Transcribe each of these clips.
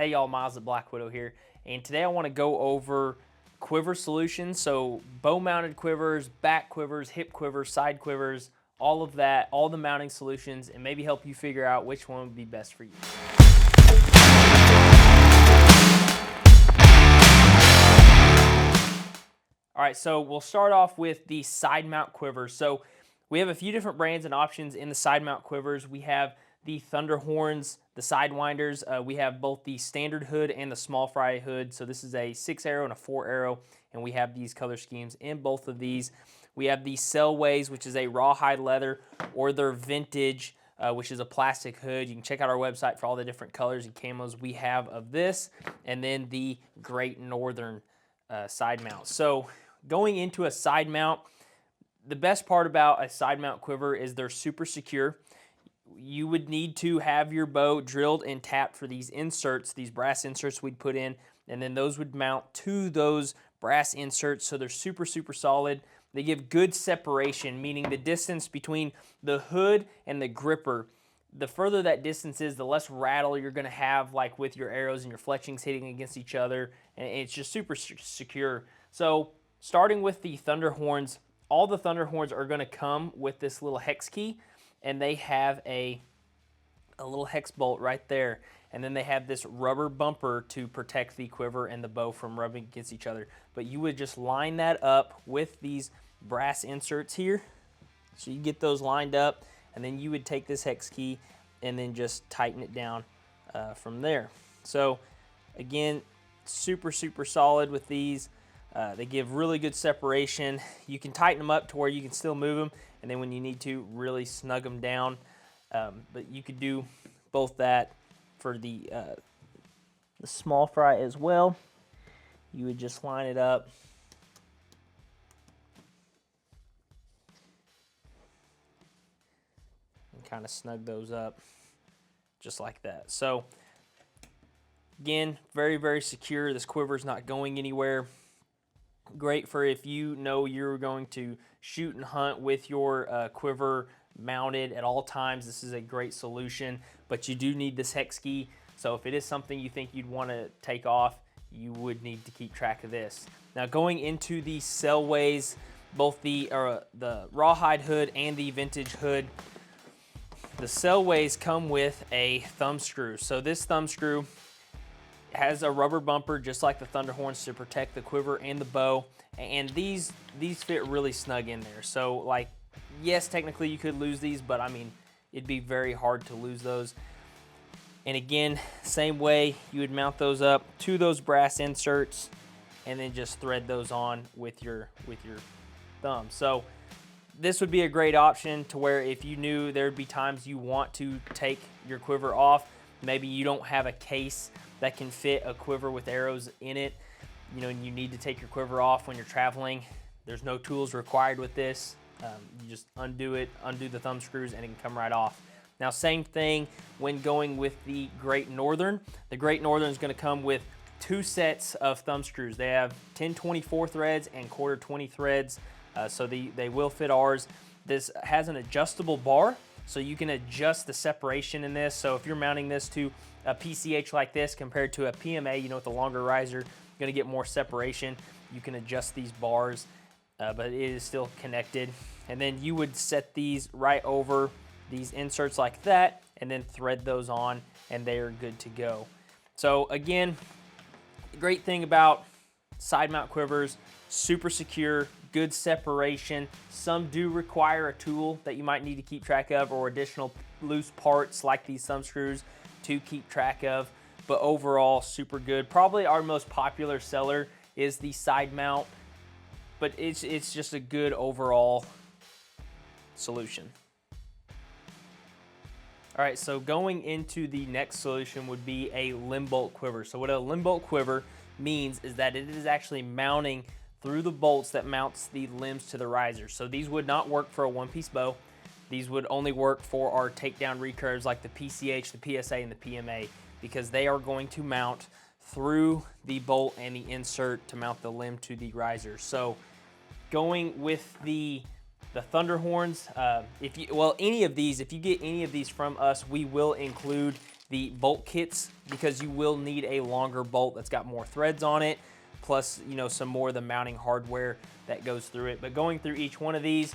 Hey y'all, Miles at Black Widow here, and today I want to go over quiver solutions. So bow-mounted quivers, back quivers, hip quivers, side quivers, all of that, all the mounting solutions, and maybe help you figure out which one would be best for you. All right, so we'll start off with the side mount quivers. So we have a few different brands and options in the side mount quivers. We have the Thunder Horns, the Sidewinders. We have both the standard hood and the small fry hood. So this is a 6 arrow and a 4 arrow, and we have these color schemes in both of these. We have the Selways, which is a rawhide leather, or their vintage, which is a plastic hood. You can check out our website for all the different colors and camos we have of this, and then the Great Northern side mount. So going into a side mount, the best part about a side mount quiver is they're super secure. You would need to have your bow drilled and tapped for these inserts, these brass inserts we'd put in, and then those would mount to those brass inserts, so they're super, super solid. They give good separation, meaning the distance between the hood and the gripper, the further that distance is, the less rattle you're going to have, like with your arrows and your fletchings hitting against each other, and it's just super secure. So starting with the Thunder Horns, all the Thunder Horns are going to come with this little hex key, and they have a little hex bolt right there, and then they have this rubber bumper to protect the quiver and the bow from rubbing against each other. But you would just line that up with these brass inserts here, so you get those lined up, and then you would take this hex key and then just tighten it down from there. So again, super, super solid with these. They give really good separation. You can tighten them up to where you can still move them, and then when you need to, really snug them down. But you could do both that for the small fry as well. You would just line it up. And kind of snug those up just like that. So again, very, very secure. This quiver is not going anywhere. Great for if you know you're going to shoot and hunt with your quiver mounted at all times. This is a great solution, but you do need this hex key. So if it is something you think you'd want to take off, you would need to keep track of this. Now going into the Selways, both the rawhide hood and the vintage hood, the Selways come with a thumb screw. So this thumb screw has a rubber bumper just like the Thunder Horns to protect the quiver and the bow, and these fit really snug in there. So like, yes, technically you could lose these, but I mean, it'd be very hard to lose those. And again, same way, you would mount those up to those brass inserts and then just thread those on with your thumb. So this would be a great option to where if you knew there'd be times you want to take your quiver off, maybe you don't have a case that can fit a quiver with arrows in it, you know, and you need to take your quiver off when you're traveling. There's no tools required with this. You just undo it, undo the thumb screws, and it can come right off. Now, same thing when going with the Great Northern. The Great Northern is going to come with 2 sets of thumb screws. They have 10/24 threads and 1/4 threads, so they will fit ours. This has an adjustable bar, so you can adjust the separation in this. So if you're mounting this to a PCH like this compared to a PMA, you know, with a longer riser, you're gonna get more separation. You can adjust these bars, but it is still connected. And then you would set these right over these inserts like that, and then thread those on, and they are good to go. So again, the great thing about side mount quivers, super secure, good separation. Some do require a tool that you might need to keep track of, or additional loose parts like these thumb screws to keep track of, but overall super good. Probably our most popular seller is the side mount, but it's just a good overall solution. All right, so going into the next solution would be a limb bolt quiver. So what a limb bolt quiver means is that it is actually mounting through the bolts that mounts the limbs to the riser. So these would not work for a one-piece bow. These would only work for our takedown recurves like the PCH, the PSA, and the PMA, because they are going to mount through the bolt and the insert to mount the limb to the riser. So going with the Thunder Horns, if you get any of these from us, we will include the bolt kits, because you will need a longer bolt that's got more threads on it, plus, you know, some more of the mounting hardware that goes through it. But going through each one of these,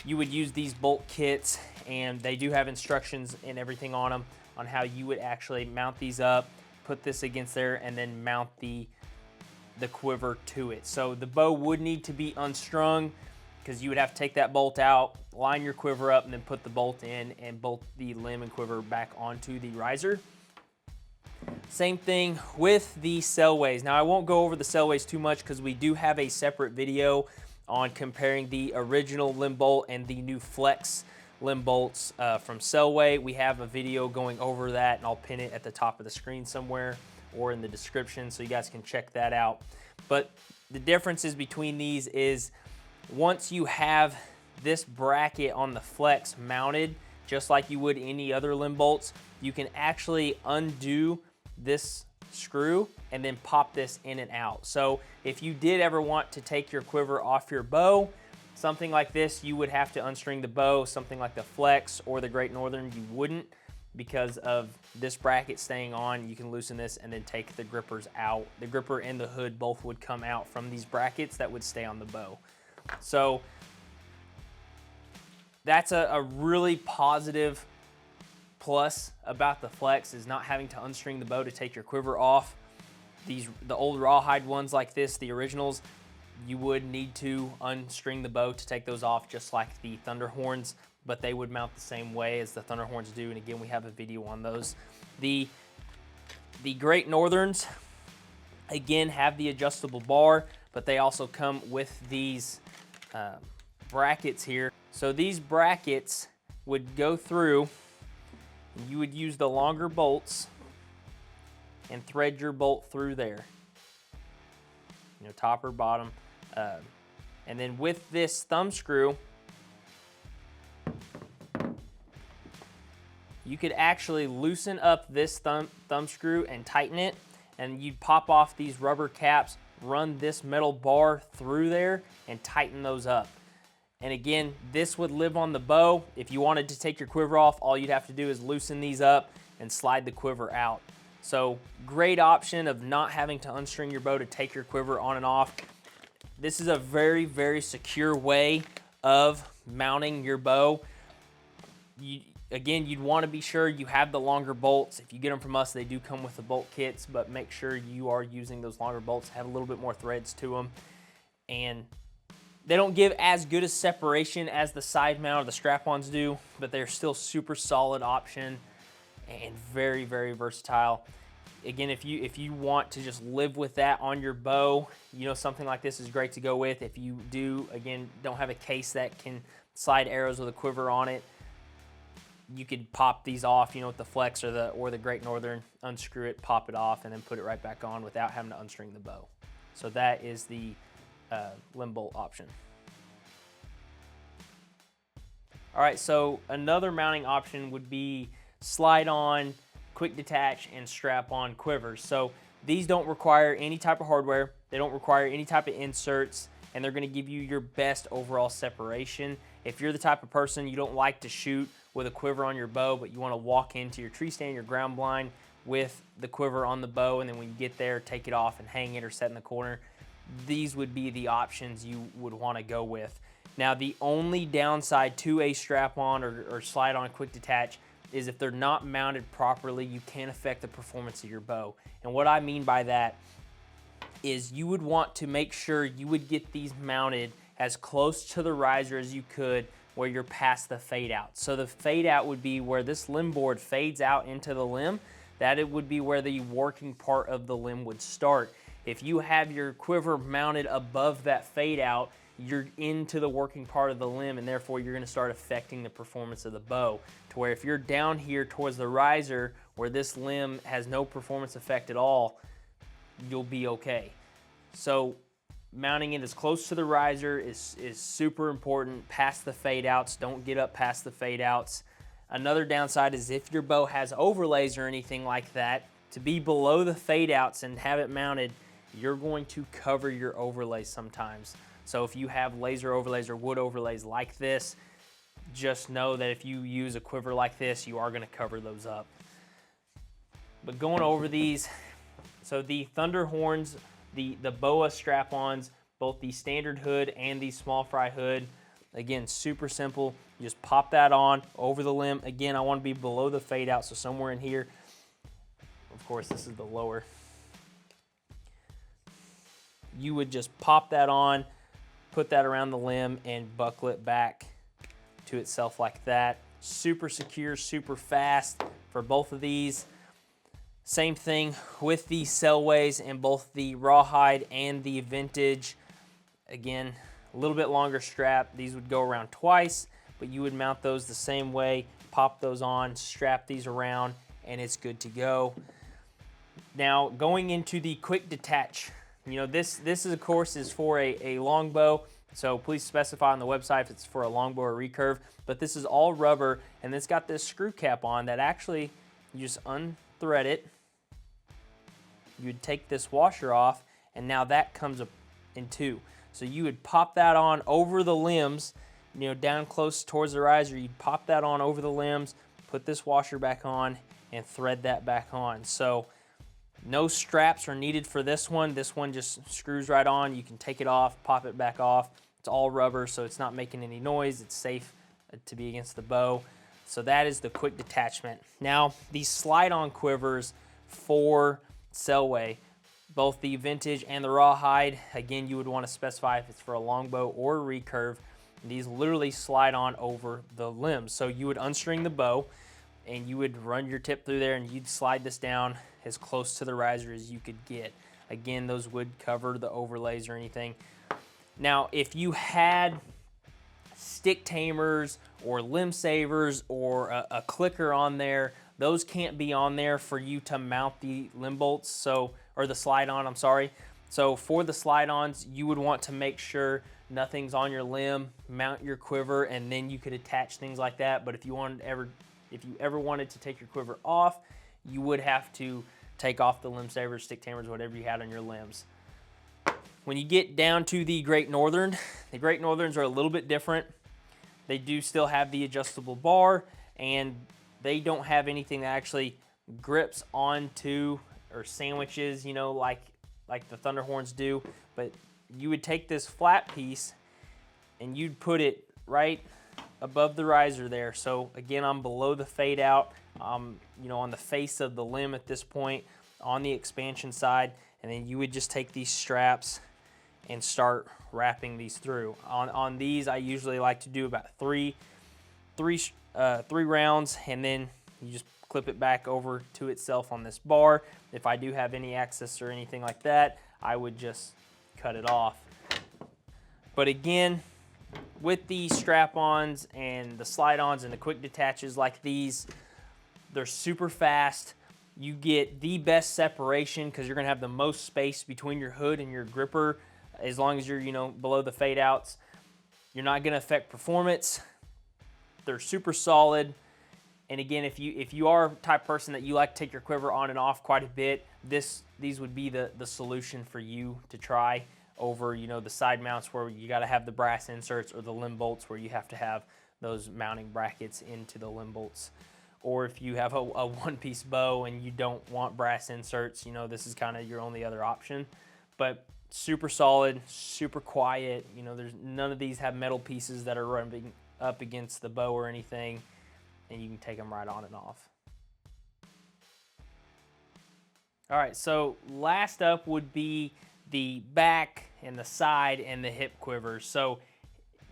you would use these bolt kits, and they do have instructions and everything on them on how you would actually mount these up, put this against there, and then mount the quiver to it. So the bow would need to be unstrung, because you would have to take that bolt out, line your quiver up, and then put the bolt in and bolt the limb and quiver back onto the riser. Same thing with the Selways. Now I won't go over the Selways too much because we do have a separate video on comparing the original limb bolt and the new flex limb bolts from Selway. We have a video going over that, and I'll pin it at the top of the screen somewhere or in the description so you guys can check that out. But the differences between these is, once you have this bracket on the flex mounted, just like you would any other limb bolts, you can actually undo this screw and then pop this in and out. So if you did ever want to take your quiver off your bow, something like this, you would have to unstring the bow. Something like the Flex or the Great Northern, you wouldn't, because of this bracket staying on. You can loosen this and then take the grippers out. The gripper and the hood both would come out from these brackets that would stay on the bow. So that's a really positive plus about the Flex, is not having to unstring the bow to take your quiver off. The old rawhide ones like this, the originals, you would need to unstring the bow to take those off, just like the Thunder Horns, but they would mount the same way as the Thunder Horns do, and again, we have a video on those. The Great Northerns, again, have the adjustable bar, but they also come with these brackets here. So these brackets would go through, you would use the longer bolts and thread your bolt through there, you know, top or bottom. And then with this thumb screw, you could actually loosen up this thumb screw and tighten it, and you'd pop off these rubber caps, run this metal bar through there, and tighten those up. And again, this would live on the bow. If you wanted to take your quiver off, all you'd have to do is loosen these up and slide the quiver out. So great option of not having to unstring your bow to take your quiver on and off. This is a very, very secure way of mounting your bow. Again, you'd want to be sure you have the longer bolts. If you get them from us, they do come with the bolt kits, but make sure you are using those longer bolts, have a little bit more threads to them. And they don't give as good a separation as the side mount or the strap-ons do, but they're still super solid option and very, very versatile. Again, if you want to just live with that on your bow, you know, something like this is great to go with. If you do, again, don't have a case that can slide arrows with a quiver on it, you could pop these off, you know, with the Flex or the Great Northern, unscrew it, pop it off, and then put it right back on without having to unstring the bow. So that is the limb bolt option. All right, so another mounting option would be slide on, quick detach, and strap on quivers. So these don't require any type of hardware, they don't require any type of inserts, and they're gonna give you your best overall separation. If you're the type of person you don't like to shoot with a quiver on your bow, but you wanna walk into your tree stand, your ground blind with the quiver on the bow, and then when you get there, take it off and hang it or set in the corner, these would be the options you would wanna go with. Now, the only downside to a strap-on or slide-on quick detach is if they're not mounted properly, you can affect the performance of your bow. And what I mean by that is you would want to make sure you would get these mounted as close to the riser as you could where you're past the fade out. So the fade out would be where this limb board fades out into the limb. That it would be where the working part of the limb would start. If you have your quiver mounted above that fade out, you're into the working part of the limb, and therefore you're gonna start affecting the performance of the bow. To where if you're down here towards the riser where this limb has no performance effect at all, you'll be okay. So mounting it as close to the riser is super important. Past the fade outs, don't get up past the fade outs. Another downside is if your bow has overlays or anything like that, to be below the fade outs and have it mounted, you're going to cover your overlays sometimes. So if you have laser overlays or wood overlays like this, just know that if you use a quiver like this, you are gonna cover those up. But going over these, so the Thunder Horns, the BOA strap-ons, both the standard hood and the small fry hood, again, super simple. You just pop that on over the limb. Again, I want to be below the fade out, so somewhere in here. Of course, this is the lower. You would just pop that on, put that around the limb, and buckle it back to itself like that. Super secure, super fast for both of these. Same thing with the Selways and both the rawhide and the vintage. Again, a little bit longer strap. These would go around twice, but you would mount those the same way. Pop those on, strap these around, and it's good to go. Now, going into the quick detach. You know, this is, of course, is for a longbow, so please specify on the website if it's for a longbow or recurve, but this is all rubber, and it's got this screw cap on that actually, you just unthread it, you'd take this washer off, and now that comes up in two. So you would pop that on over the limbs, you know, down close towards the riser, you'd pop that on over the limbs, put this washer back on, and thread that back on. So no straps are needed for this one. This one just screws right on. You can take it off, pop it back off. It's all rubber, so it's not making any noise. It's safe to be against the bow. So that is the quick detachment. Now, these slide-on quivers for Selway, both the vintage and the rawhide, again, you would want to specify if it's for a longbow or a recurve. These literally slide on over the limbs. So you would unstring the bow, and you would run your tip through there, and you'd slide this down as close to the riser as you could get. Again, those would cover the overlays or anything. Now, if you had stick tamers or limb savers or a clicker on there, those can't be on there for you to mount the limb bolts, so, or the slide on, I'm sorry. So for the slide ons, you would want to make sure nothing's on your limb, mount your quiver, and then you could attach things like that. But if you ever wanted to take your quiver off, you would have to take off the limb savers, stick tamers, whatever you had on your limbs. When you get down to the Great Northern, the Great Northerns are a little bit different. They do still have the adjustable bar, and they don't have anything that actually grips onto or sandwiches, you know, like the Thunderhorns do. But you would take this flat piece and you'd put it right above the riser there. So again, I'm below the fade out, you know, on the face of the limb at this point, on the expansion side, and then you would just take these straps and start wrapping these through. On these, I usually like to do about three rounds, and then you just clip it back over to itself on this bar. If I do have any access or anything like that, I would just cut it off. But again, with the strap-ons and the slide-ons and the quick detaches like these, they're super fast. You get the best separation because you're going to have the most space between your hood and your gripper as long as you're, you know, below the fade outs. You're not going to affect performance. They're super solid. And again, if you are the type of person that you like to take your quiver on and off quite a bit, these would be the solution for you to try over, you know, the side mounts where you got to have the brass inserts, or the limb bolts where you have to have those mounting brackets into the limb bolts. Or if you have a one-piece bow and you don't want brass inserts, you know, this is kind of your only other option. But super solid, super quiet. You know, there's none of these have metal pieces that are running up against the bow or anything, and you can take them right on and off. All right, so last up would be the back and the side and the hip quivers. So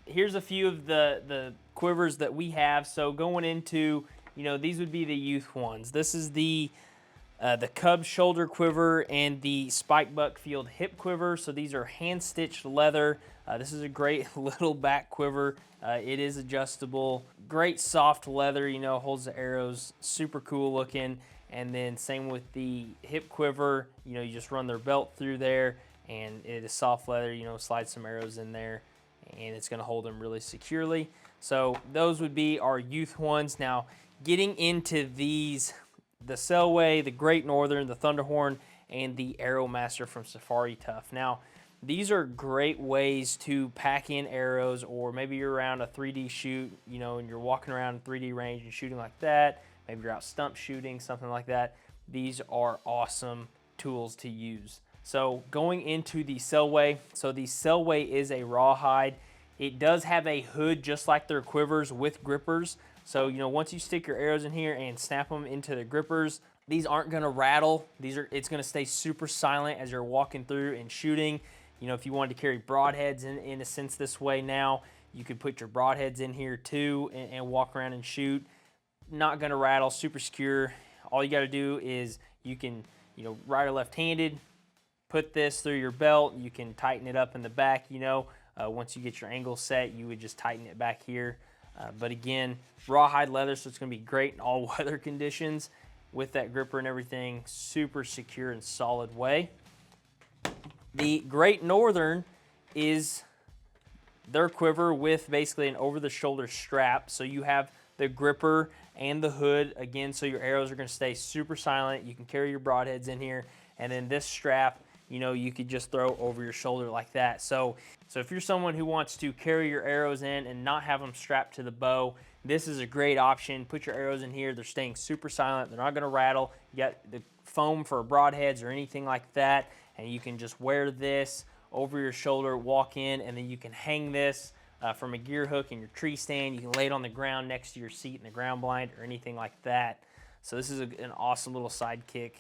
here's a few of the quivers that we have. So going into, you know, these would be the youth ones. This is the Cub shoulder quiver and the Spike Buckfield hip quiver. So these are hand-stitched leather. This is a great little back quiver. It is adjustable. Great soft leather, you know, holds the arrows. Super cool looking. And then same with the hip quiver. You know, you just run their belt through there, and it is soft leather. You know, slide some arrows in there, and it's going to hold them really securely. So those would be our youth ones. Now, getting into these, the Selway, the Great Northern, the Thunderhorn, and the Arrowmaster from Safari Tough. Now, these are great ways to pack in arrows, or maybe you're around a 3D shoot, you know, and you're walking around 3D range and shooting like that. Maybe you're out stump shooting, something like that. these are awesome tools to use. So going into the Selway, so the Selway is a rawhide. It does have a hood just like their Quivers with grippers. So, you know, once you stick your arrows in here and snap them into the grippers, these aren't gonna rattle. It's gonna stay super silent as you're walking through and shooting. You know, if you wanted to carry broadheads in a sense this way now, you could put your broadheads in here too and walk around and shoot. Not gonna rattle, super secure. All you gotta do is you can, you know, right or left-handed, put this through your belt. You can tighten it up in the back, you know. Once you get your angle set, you would just tighten it back here. But again, rawhide leather, so it's gonna be great in all weather conditions with that gripper and everything. Super secure and solid way. The Great Northern is their quiver with basically an over-the-shoulder strap. So you have the gripper and the hood, again, so your arrows are gonna stay super silent. You can carry your broadheads in here. And then this strap, you know, you could just throw over your shoulder like that. So if you're someone who wants to carry your arrows in and not have them strapped to the bow, this is a great option. Put your arrows in here. They're staying super silent. They're not gonna rattle. You got the foam for broadheads or anything like that. And you can just wear this over your shoulder, walk in, and then you can hang this from a gear hook in your tree stand. You can lay it on the ground next to your seat in the ground blind or anything like that. So this is an awesome little sidekick.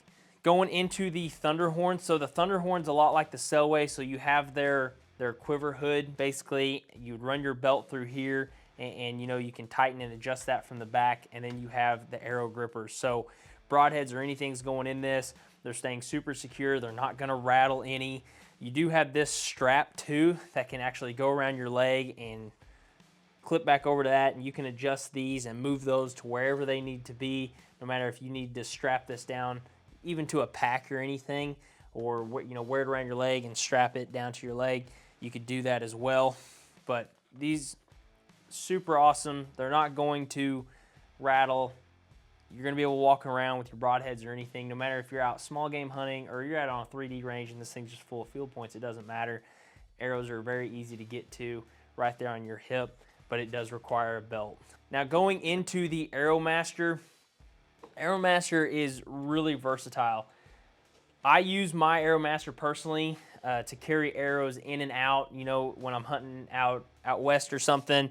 Going into the Thunderhorn. So the Thunderhorn's a lot like the Selway. So you have their quiver hood. Basically, you'd run your belt through here, and you know, you can tighten and adjust that from the back, and then you have the arrow grippers. So broadheads or anything's going in this. They're staying super secure. They're not gonna rattle any. You do have this strap too that can actually go around your leg and clip back over to that, and you can adjust these and move those to wherever they need to be, no matter if you need to strap this down even to a pack or anything, or you know, wear it around your leg and strap it down to your leg. You could do that as well. But these super awesome. They're not going to rattle. You're going to be able to walk around with your broadheads or anything, no matter if you're out small game hunting or you're out on a 3D range and this thing's just full of field points. It doesn't matter. Arrows are very easy to get to right there on your hip, but it does require a belt. Now going into the Arrowmaster. Arrowmaster is really versatile. I use my Arrowmaster personally to carry arrows in and out. You know, when I'm hunting out west or something,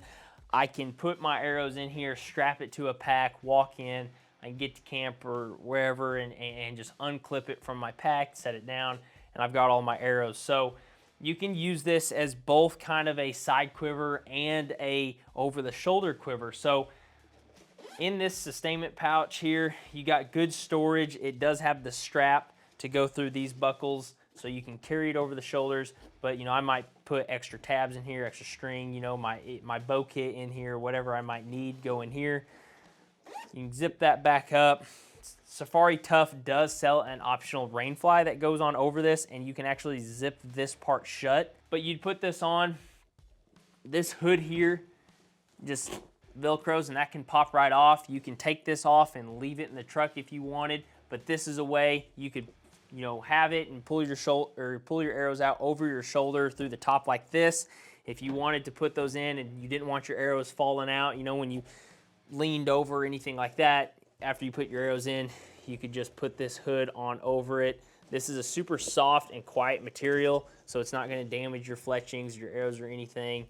I can put my arrows in here, strap it to a pack, walk in, I can get to camp or wherever and just unclip it from my pack, set it down, and I've got all my arrows. So you can use this as both kind of a side quiver and a over-the-shoulder quiver. So in this sustainment pouch here, you got good storage. It does have the strap to go through these buckles, so you can carry it over the shoulders. But you know, I might put extra tabs in here, extra string, you know, my bow kit in here, whatever I might need go in here. You can zip that back up. Safari Tough does sell an optional rainfly that goes on over this, and you can actually zip this part shut. But you'd put this on, this hood here just velcros, and that can pop right off. You can take this off and leave it in the truck if you wanted, but this is a way you could, you know, have it and pull your shoulder or pull your arrows out over your shoulder through the top like this. If you wanted to put those in and you didn't want your arrows falling out, you know, when you leaned over or anything like that, after you put your arrows in, you could just put this hood on over it. This is a super soft and quiet material, so it's not going to damage your fletchings, your arrows, or anything.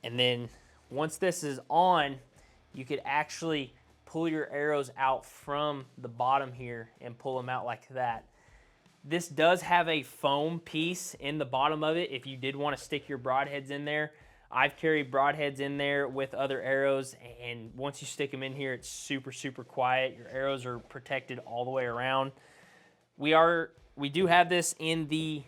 And then once this is on, you could actually pull your arrows out from the bottom here and pull them out like that. This does have a foam piece in the bottom of it if you did want to stick your broadheads in there. I've carried broadheads in there with other arrows, and once you stick them in here, it's super, super quiet. Your arrows are protected all the way around. We do have this in the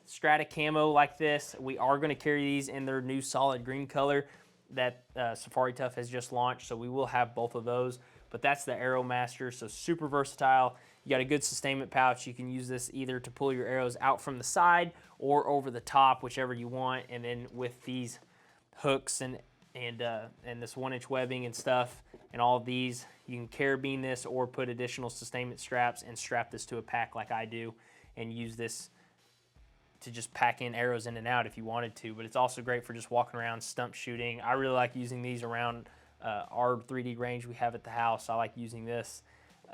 Strata Camo like this. We are going to carry these in their new solid green color that Safari Tough has just launched, so we will have both of those. But that's the Arrowmaster, so super versatile. You got a good sustainment pouch. You can use this either to pull your arrows out from the side or over the top, whichever you want. And then with these hooks and this 1-inch webbing and stuff and all of these, you can carabine this or put additional sustainment straps and strap this to a pack like I do and use this to just pack in arrows in and out if you wanted to. But it's also great for just walking around stump shooting. I really like using these around our 3D range we have at the house. I like using this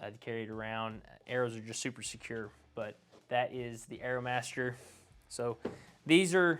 to carry it around. Arrows are just super secure, but that is the Arrowmaster. So these are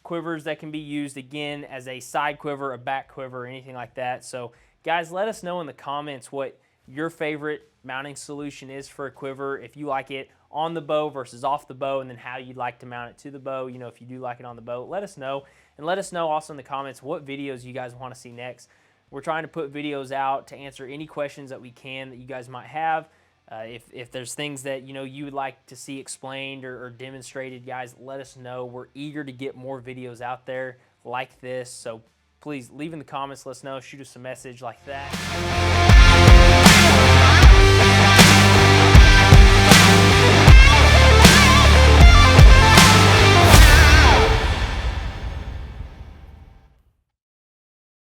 quivers that can be used again as a side quiver, a back quiver, or anything like that. So guys, let us know in the comments what your favorite mounting solution is for a quiver, if you like it on the bow versus off the bow, and then how you'd like to mount it to the bow. You know, if you do like it on the bow, let us know. And let us know also in the comments what videos you guys want to see next. We're trying to put videos out to answer any questions that we can that you guys might have. If there's things that you would like to see explained or demonstrated, guys, let us know. We're eager to get more videos out there like this. So please leave in the comments, let us know, shoot us a message like that.